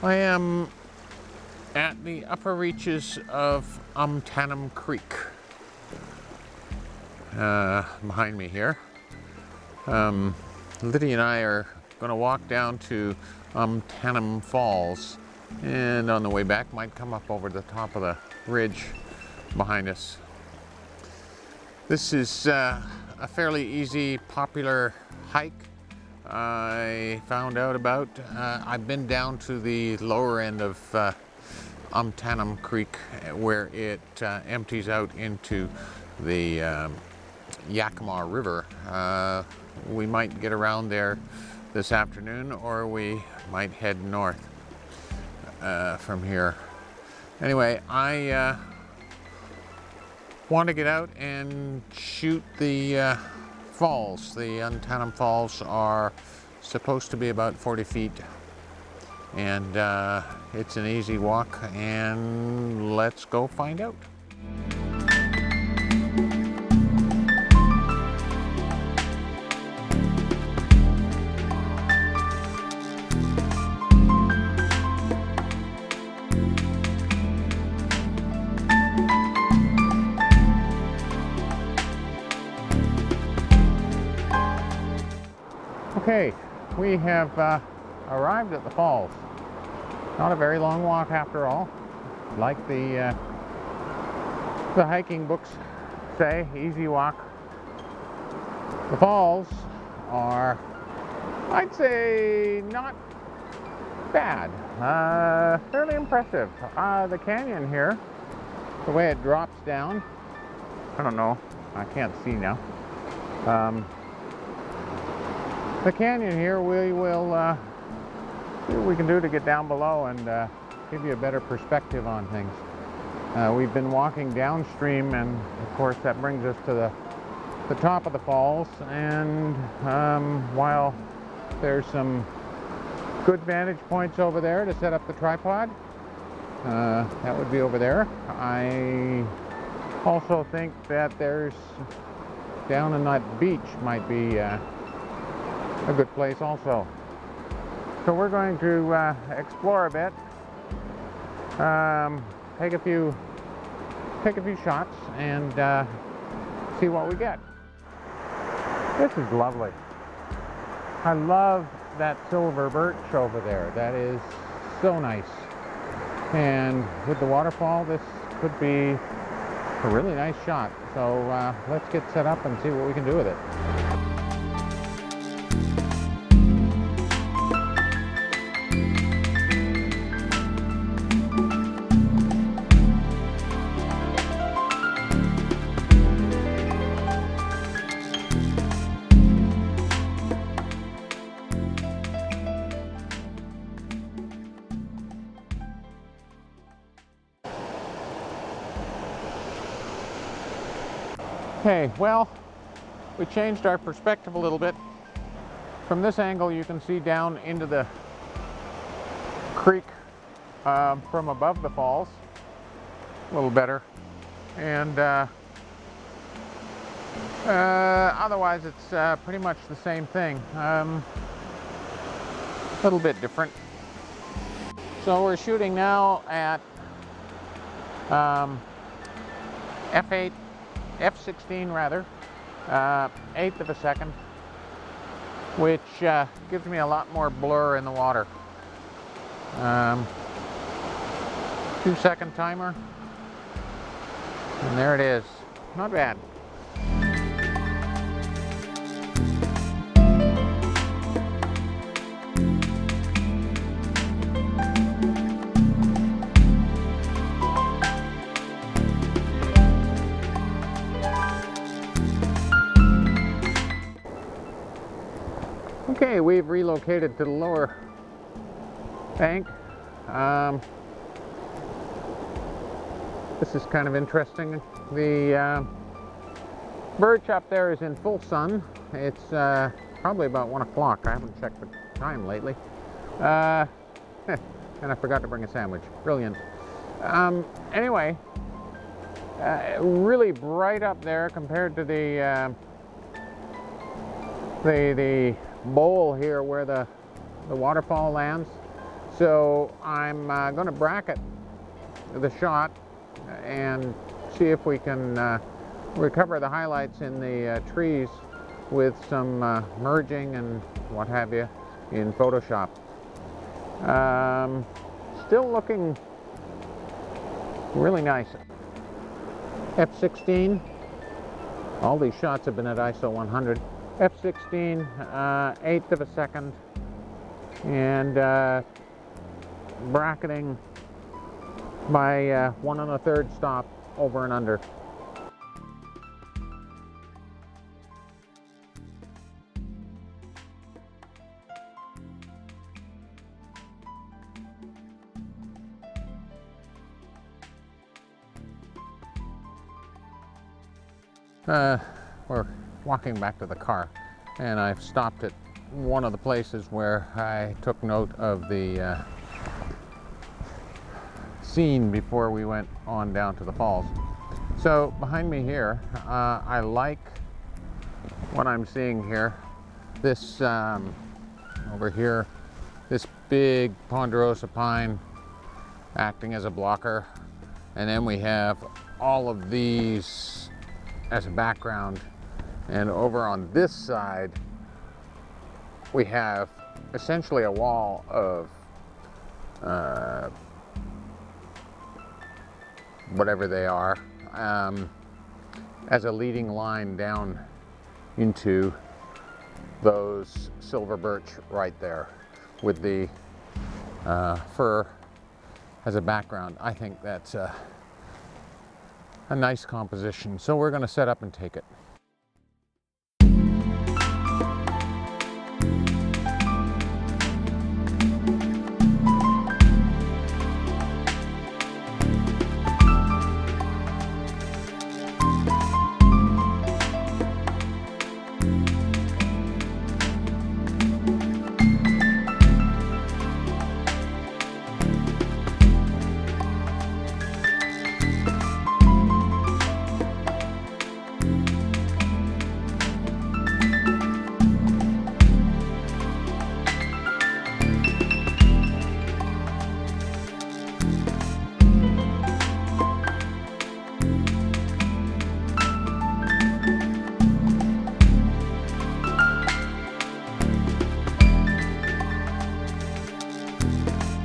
I am at the upper reaches of Umtanum Creek. Behind me here. Liddy and I are going to walk down to Umtanum Falls, and on the way back might come up over the top of the ridge behind us. This is a fairly easy, popular hike. I found out about, I've been down to the lower end of Umtanum Creek where it empties out into the Yakima River. We might get around there this afternoon, or we might head north from here. Anyway, I want to get out and shoot the falls. The Umtanum Falls are supposed to be about 40 feet, and it's an easy walk, and let's go find out. Okay, we have arrived at the falls. Not a very long walk after all. Like the hiking books say, easy walk. The falls are, I'd say, not bad. Fairly impressive. The canyon here, the way it drops down, I don't know, I can't see now. The canyon here, we will see what we can do to get down below and give you a better perspective on things. We've been walking downstream, and of course that brings us to the top of the falls, and while there's some good vantage points over there to set up the tripod, that would be over there. I also think that there's down in that beach might be a good place also. So we're going to explore a bit, take a few shots, and see what we get. This is lovely. I love that silver birch over there. That is so nice. And with the waterfall, this could be a really nice shot. So let's get set up and see what we can do with it. Okay, well, we changed our perspective a little bit. From this angle, you can see down into the creek from above the falls a little better, and otherwise it's pretty much the same thing, a little bit different. So we're shooting now at F16 rather, 1/8 of a second, which gives me a lot more blur in the water. 2-second timer, and there it is. Not bad. Okay, we've relocated to the lower bank. This is kind of interesting. The birch up there is in full sun. It's probably about 1 o'clock. I haven't checked the time lately. And I forgot to bring a sandwich. Brilliant. Anyway, really bright up there compared to the bowl here where the waterfall lands. So I'm going to bracket the shot and see if we can recover the highlights in the trees with some merging and what have you in Photoshop. Still looking really nice. F16, all these shots have been at ISO 100. F16, eighth of a second, and bracketing my 1 1/3 stop over and under. We're walking back to the car, and I've stopped at one of the places where I took note of the scene before we went on down to the falls. So behind me here, I like what I'm seeing here. This over here, this big ponderosa pine acting as a blocker, and then we have all of these as a background, and over on this side we have essentially a wall of whatever they are, as a leading line down into those silver birch right there with the fir as a background. I think that's a nice composition, so we're going to set up and take it.